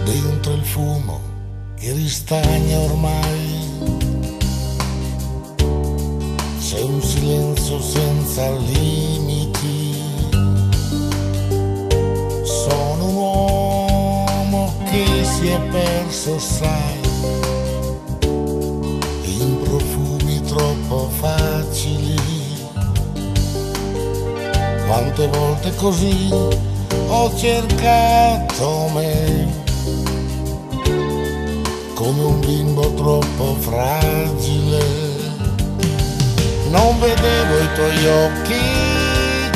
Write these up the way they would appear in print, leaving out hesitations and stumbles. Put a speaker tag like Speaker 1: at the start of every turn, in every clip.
Speaker 1: dentro il fumo che ristagna ormai. C'è un silenzio senza limiti. Sono un uomo che si è perso, sai, in profumi troppo facili. Quante volte così ho cercato me, come un bimbo troppo fragile. Non vedevo i tuoi occhi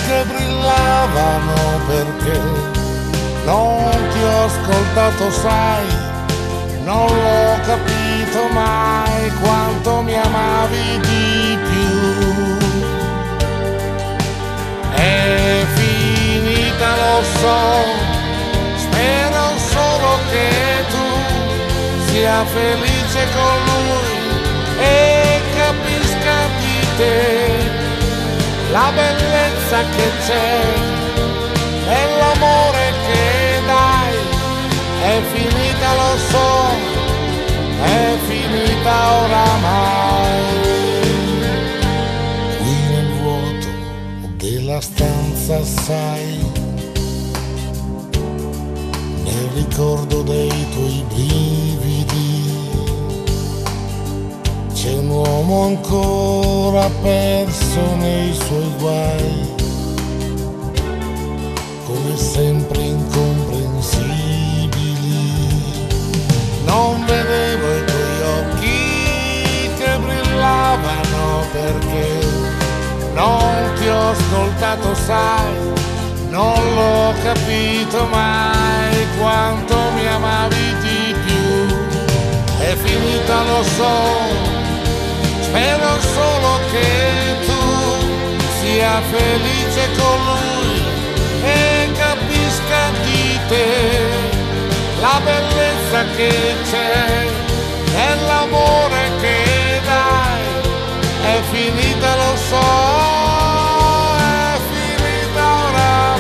Speaker 1: che brillavano perché non ti ho ascoltato, sai, non l'ho capito mai quanto mi amavi di più. È finita, lo so, spero solo che tu sia felice con lui e capisca di te la bellezza che c'è e l'amore che dai. È finita, lo so, è finita oramai. Qui nel vuoto della stanza, sai, nel ricordo dei tuoi brividi, c'è un uomo ancora perso nei suoi guai, come sempre incomprensibili. Non vedevo i tuoi occhi che brillavano perché non ti ho ascoltato, sai, non l'ho capito mai quanto mi amavi di più. È finita, lo so, spero solo che tu sia felice con lui e capisca di te la bellezza che c'è e l'amore che dai. È finita, lo so, è finita oramai.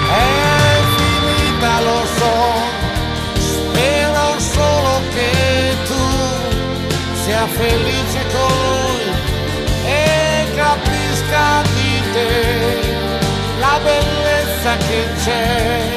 Speaker 1: È finita, lo so, spero solo che tu sia felice con lui e capisca di te la bellezza che c'è